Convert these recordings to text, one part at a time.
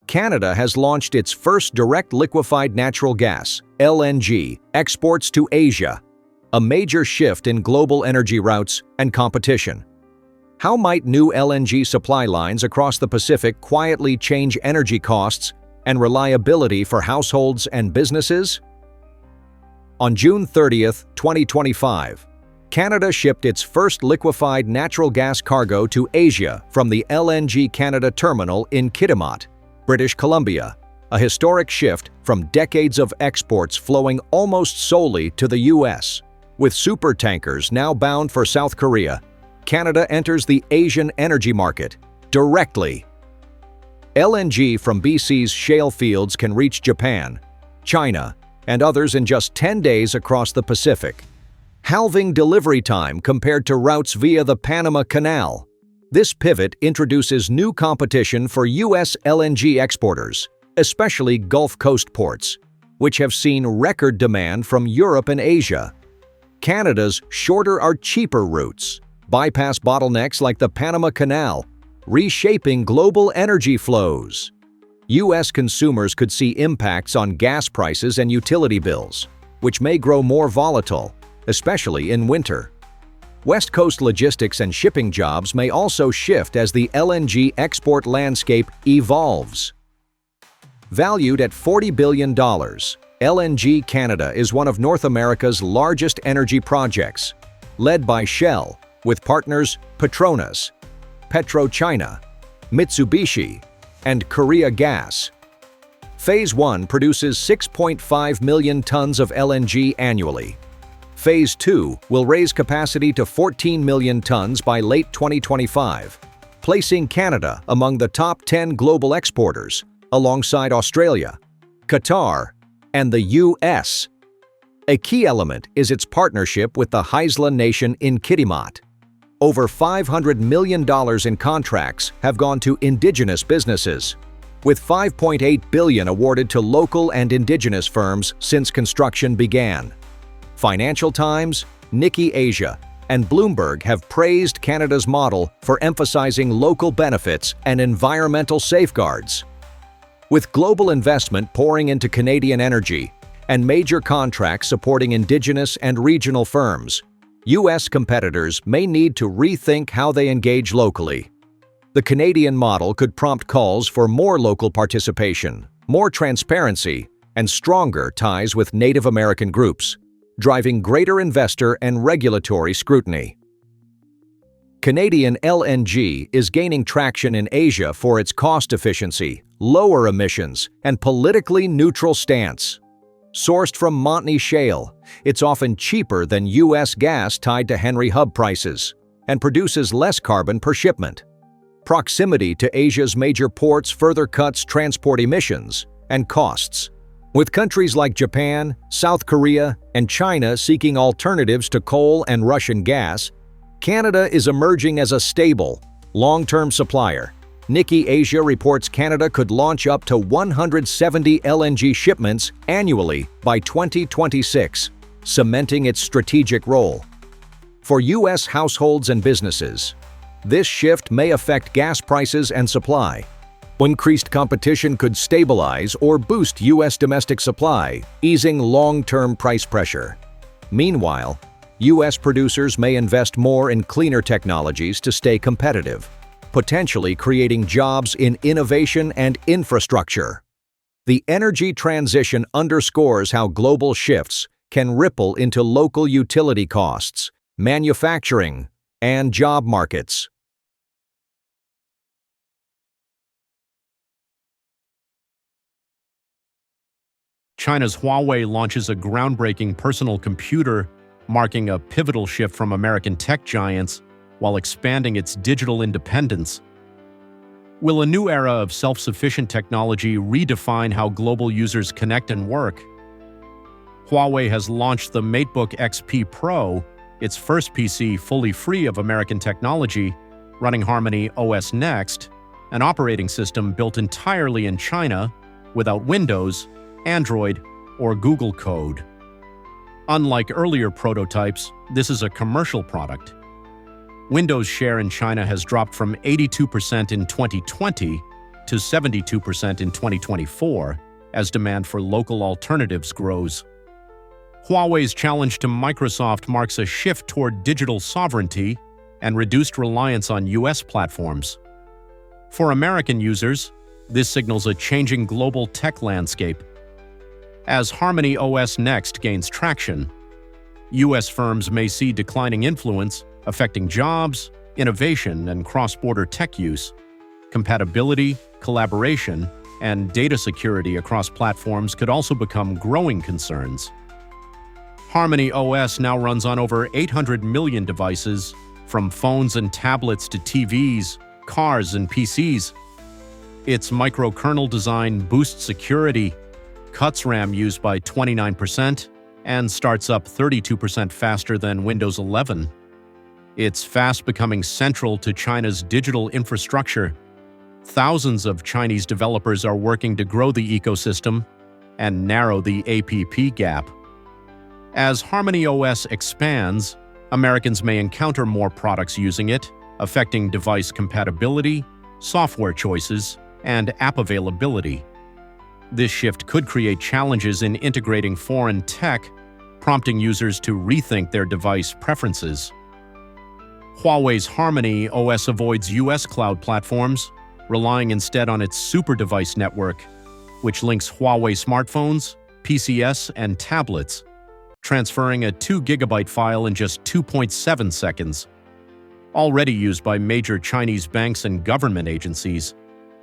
Canada has launched its first direct liquefied natural gas, LNG, exports to Asia, a major shift in global energy routes and competition. How might new LNG supply lines across the Pacific quietly change energy costs and reliability for households and businesses? On June 30, 2025, Canada shipped its first liquefied natural gas cargo to Asia from the LNG Canada terminal in Kitimat, British Columbia, a historic shift from decades of exports flowing almost solely to the U.S. With supertankers now bound for South Korea, Canada enters the Asian energy market directly. LNG from BC's shale fields can reach Japan, China, and others in just 10 days across the Pacific, halving delivery time compared to routes via the Panama Canal. This pivot introduces new competition for U.S. LNG exporters, especially Gulf Coast ports, which have seen record demand from Europe and Asia. Canada's shorter are cheaper routes bypass bottlenecks like the Panama Canal, reshaping global energy flows. U.S. consumers could see impacts on gas prices and utility bills, which may grow more volatile, especially in winter. West Coast logistics and shipping jobs may also shift as the LNG export landscape evolves. Valued at $40 billion, LNG Canada is one of North America's largest energy projects, led by Shell, with partners Petronas, PetroChina, Mitsubishi, and Korea Gas. Phase 1 produces 6.5 million tons of LNG annually. Phase 2 will raise capacity to 14 million tons by late 2025, placing Canada among the top 10 global exporters, alongside Australia, Qatar, and the U.S. A key element is its partnership with the Haisla Nation in Kitimat. Over $500 million in contracts have gone to Indigenous businesses, with $5.8 billion awarded to local and Indigenous firms since construction began. Financial Times, Nikkei Asia, and Bloomberg have praised Canada's model for emphasizing local benefits and environmental safeguards. With global investment pouring into Canadian energy and major contracts supporting Indigenous and regional firms, U.S. competitors may need to rethink how they engage locally. The Canadian model could prompt calls for more local participation, more transparency, and stronger ties with Native American groups, driving greater investor and regulatory scrutiny. Canadian LNG is gaining traction in Asia for its cost efficiency, lower emissions, and politically neutral stance. Sourced from Montney Shale, it's often cheaper than U.S. gas tied to Henry Hub prices and produces less carbon per shipment. Proximity to Asia's major ports further cuts transport emissions and costs. With countries like Japan, South Korea, and China seeking alternatives to coal and Russian gas, Canada is emerging as a stable, long-term supplier. Nikkei Asia reports Canada could launch up to 170 LNG shipments annually by 2026, cementing its strategic role. For U.S. households and businesses, this shift may affect gas prices and supply. Increased competition could stabilize or boost U.S. domestic supply, easing long-term price pressure. Meanwhile, U.S. producers may invest more in cleaner technologies to stay competitive, potentially creating jobs in innovation and infrastructure. The energy transition underscores how global shifts can ripple into local utility costs, manufacturing, and job markets. China's Huawei launches a groundbreaking personal computer, marking a pivotal shift from American tech giants while expanding its digital independence. Will a new era of self-sufficient technology redefine how global users connect and work? Huawei has launched the MateBook XP Pro, its first PC fully free of American technology, running Harmony OS Next, an operating system built entirely in China, without Windows, Android, or Google code. Unlike earlier prototypes, this is a commercial product. Windows share in China has dropped from 82% in 2020 to 72% in 2024 as demand for local alternatives grows. Huawei's challenge to Microsoft marks a shift toward digital sovereignty and reduced reliance on U.S. platforms. For American users, this signals a changing global tech landscape. As Harmony OS Next gains traction, U.S. firms may see declining influence, affecting jobs, innovation, and cross-border tech use. Compatibility, collaboration, and data security across platforms could also become growing concerns. Harmony OS now runs on over 800 million devices, from phones and tablets to TVs, cars, and PCs. Its microkernel design boosts security, cuts RAM use by 29%, and starts up 32% faster than Windows 11. It's fast becoming central to China's digital infrastructure. Thousands of Chinese developers are working to grow the ecosystem and narrow the APP gap. As Harmony OS expands, Americans may encounter more products using it, affecting device compatibility, software choices, and app availability. This shift could create challenges in integrating foreign tech, prompting users to rethink their device preferences. Huawei's Harmony OS avoids U.S. cloud platforms, relying instead on its super device network, which links Huawei smartphones, PCs, and tablets, transferring a 2 GB file in just 2.7 seconds. Already used by major Chinese banks and government agencies,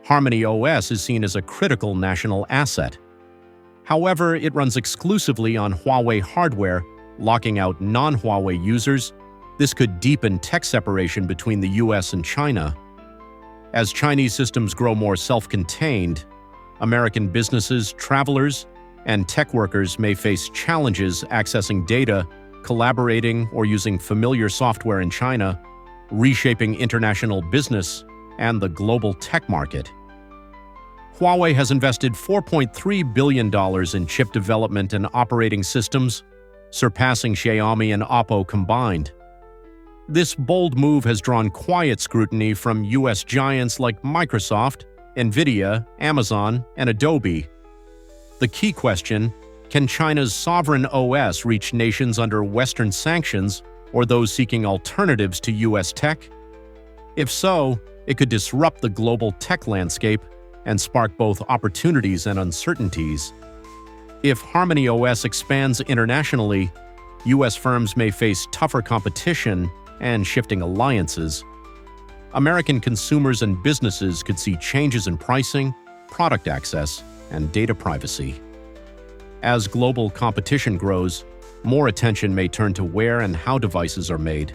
Harmony OS is seen as a critical national asset. However, it runs exclusively on Huawei hardware, locking out non-Huawei users. This could deepen tech separation between the US and China. As Chinese systems grow more self-contained, American businesses, travelers, and tech workers may face challenges accessing data, collaborating, or using familiar software in China, reshaping international business and the global tech market. Huawei has invested $4.3 billion in chip development and operating systems, surpassing Xiaomi and Oppo combined. This bold move has drawn quiet scrutiny from U.S. giants like Microsoft, NVIDIA, Amazon, and Adobe. The key question: can China's sovereign OS reach nations under Western sanctions or those seeking alternatives to U.S. tech? If so, it could disrupt the global tech landscape and spark both opportunities and uncertainties. If Harmony OS expands internationally, U.S. firms may face tougher competition and shifting alliances. American consumers and businesses could see changes in pricing, product access, and data privacy. As global competition grows, more attention may turn to where and how devices are made.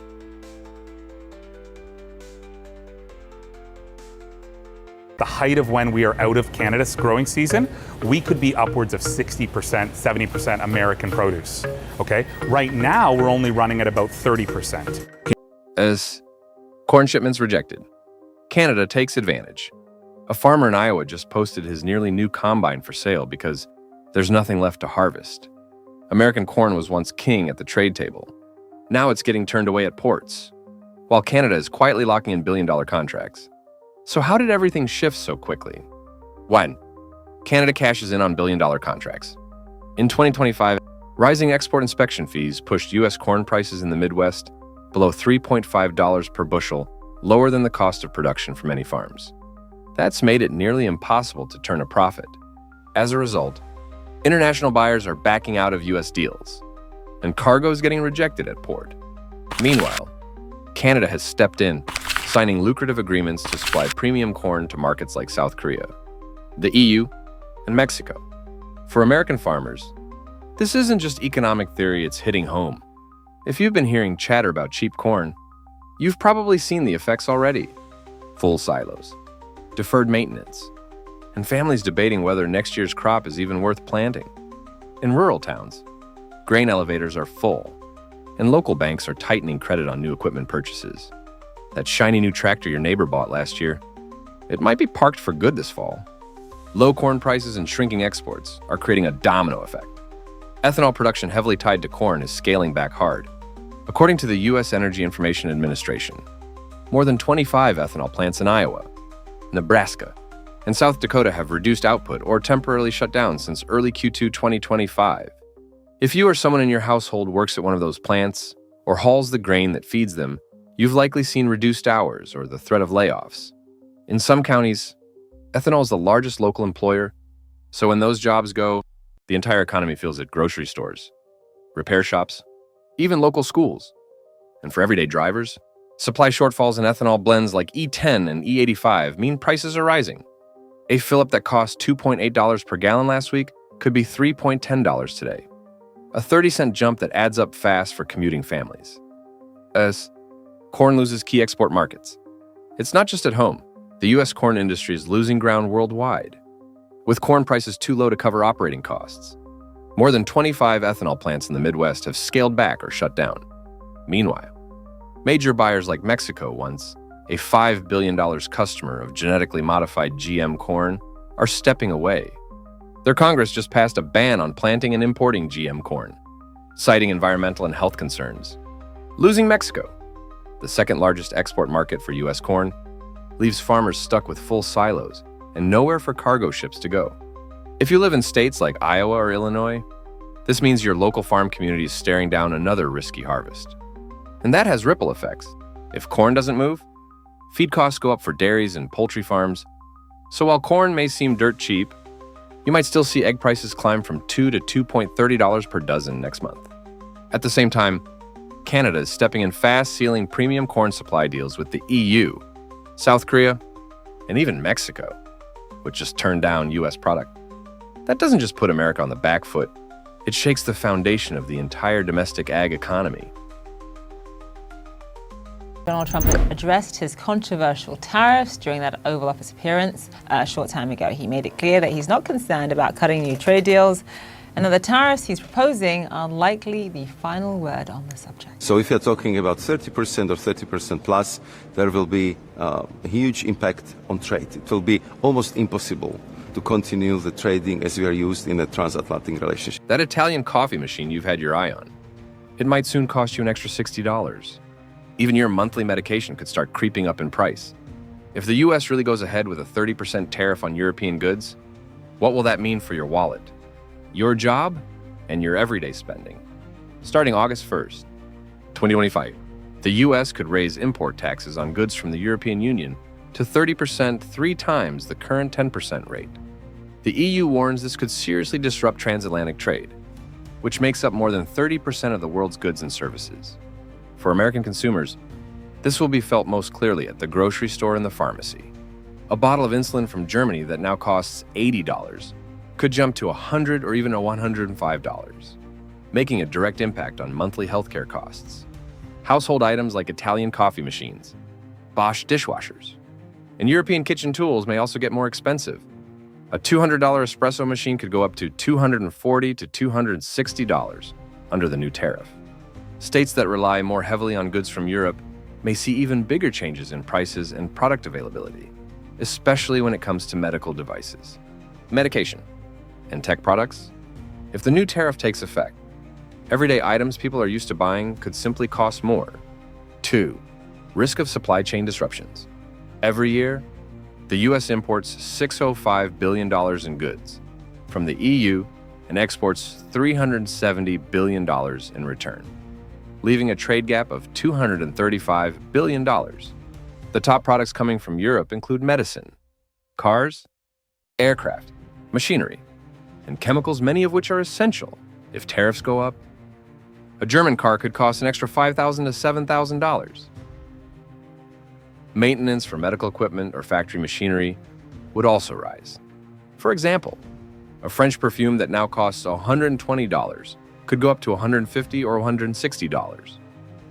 The height of when we are out of Canada's growing season, we could be upwards of 60%, 70% American produce, okay? Right now, we're only running at about 30%. As corn shipments rejected, Canada takes advantage. A farmer in Iowa just posted his nearly new combine for sale because there's nothing left to harvest. American corn was once king at the trade table. Now it's getting turned away at ports, while Canada is quietly locking in billion-dollar contracts. So how did everything shift so quickly? When? Canada cashes in on billion-dollar contracts. In 2025, rising export inspection fees pushed U.S. corn prices in the Midwest below $3.5 per bushel, lower than the cost of production for many farms. That's made it nearly impossible to turn a profit. As a result, international buyers are backing out of U.S. deals, and cargo is getting rejected at port. Meanwhile, Canada has stepped in, signing lucrative agreements to supply premium corn to markets like South Korea, the EU, and Mexico. For American farmers, this isn't just economic theory, it's hitting home. If you've been hearing chatter about cheap corn, you've probably seen the effects already. Full silos, deferred maintenance, and families debating whether next year's crop is even worth planting. In rural towns, grain elevators are full, and local banks are tightening credit on new equipment purchases. That shiny new tractor your neighbor bought last year, it might be parked for good this fall. Low corn prices and shrinking exports are creating a domino effect. Ethanol production heavily tied to corn is scaling back hard. According to the U.S. Energy Information Administration, more than 25 ethanol plants in Iowa, Nebraska, and South Dakota have reduced output or temporarily shut down since early Q2 2025. If you or someone in your household works at one of those plants or hauls the grain that feeds them, you've likely seen reduced hours or the threat of layoffs. In some counties, ethanol is the largest local employer, so when those jobs go, the entire economy feels it. Grocery stores, repair shops, even local schools. And for everyday drivers, supply shortfalls in ethanol blends like E10 and E85 mean prices are rising. A fill-up that cost $2.8 per gallon last week could be $3.10 today. A 30-cent jump that adds up fast for commuting families. As corn loses key export markets. It's not just at home. The U.S. corn industry is losing ground worldwide, with corn prices too low to cover operating costs. More than 25 ethanol plants in the Midwest have scaled back or shut down. Meanwhile, major buyers like Mexico, once a $5 billion customer of genetically modified GM corn, are stepping away. Their Congress just passed a ban on planting and importing GM corn, citing environmental and health concerns. Losing Mexico, the second largest export market for U.S. corn, leaves farmers stuck with full silos and nowhere for cargo ships to go. If you live in states like Iowa or Illinois, this means your local farm community is staring down another risky harvest. And that has ripple effects. If corn doesn't move, feed costs go up for dairies and poultry farms. So while corn may seem dirt cheap, you might still see egg prices climb from $2 to $2.30 per dozen next month. At the same time, Canada is stepping in fast, sealing premium corn supply deals with the EU, South Korea, and even Mexico, which just turned down U.S. product. That doesn't just put America on the back foot, it shakes the foundation of the entire domestic ag economy. Donald Trump addressed his controversial tariffs during that Oval Office appearance a short time ago. He made it clear that he's not concerned about cutting new trade deals, and that the tariffs he's proposing are likely the final word on the subject. So if you're talking about 30% or 30% plus, there will be a huge impact on trade. It will be almost impossible to continue the trading as we are used in a transatlantic relationship. That Italian coffee machine you've had your eye on, it might soon cost you an extra $60. Even your monthly medication could start creeping up in price. If the U.S. really goes ahead with a 30% tariff on European goods, what will that mean for your wallet, your job, and your everyday spending? Starting August 1st, 2025, the U.S. could raise import taxes on goods from the European Union to 30%, 3 times the current 10% rate. The EU warns this could seriously disrupt transatlantic trade, which makes up more than 30% of the world's goods and services. For American consumers, this will be felt most clearly at the grocery store and the pharmacy. A bottle of insulin from Germany that now costs $80 could jump to $100 or even $105, making a direct impact on monthly healthcare costs. Household items like Italian coffee machines, Bosch dishwashers, and European kitchen tools may also get more expensive. A $200 espresso machine could go up to $240 to $260 under the new tariff. States that rely more heavily on goods from Europe may see even bigger changes in prices and product availability, especially when it comes to medical devices, medication, and tech products. If the new tariff takes effect, everyday items people are used to buying could simply cost more. 2. Risk of supply chain disruptions. Every year, the U.S. imports $605 billion in goods from the EU and exports $370 billion in return, leaving a trade gap of $235 billion. The top products coming from Europe include medicine, cars, aircraft, machinery, and chemicals, many of which are essential. If tariffs go up, a German car could cost an extra $5,000 to $7,000. Maintenance for medical equipment or factory machinery would also rise. For example, a French perfume that now costs $120 could go up to $150 or $160.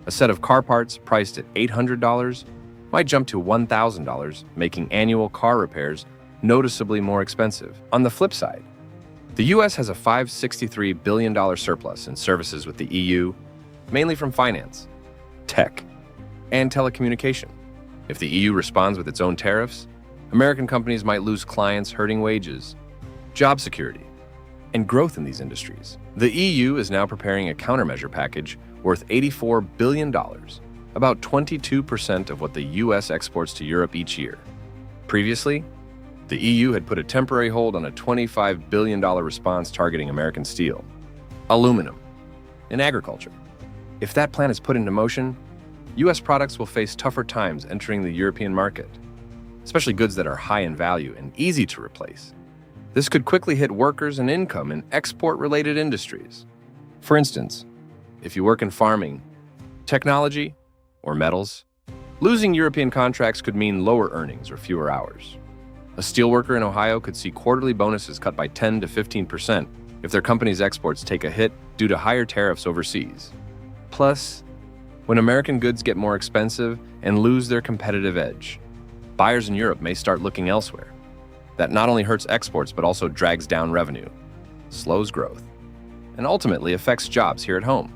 A set of car parts priced at $800 might jump to $1,000, making annual car repairs noticeably more expensive. On the flip side, the U.S. has a $563 billion surplus in services with the EU, mainly from finance, tech, and telecommunication. If the EU responds with its own tariffs, American companies might lose clients, hurting wages, job security, and growth in these industries. The EU is now preparing a countermeasure package worth $84 billion, about 22% of what the U.S. exports to Europe each year. Previously, The EU had put a temporary hold on a $25 billion response targeting American steel, aluminum, and agriculture. If that plan is put into motion, U.S. products will face tougher times entering the European market, especially goods that are high in value and easy to replace. This could quickly hit workers and income in export-related industries. For instance, if you work in farming, technology, or metals, losing European contracts could mean lower earnings or fewer hours. A steelworker in Ohio could see quarterly bonuses cut by 10 to 15% if their company's exports take a hit due to higher tariffs overseas. Plus, when American goods get more expensive and lose their competitive edge, buyers in Europe may start looking elsewhere. That not only hurts exports but also drags down revenue, slows growth, and ultimately affects jobs here at home.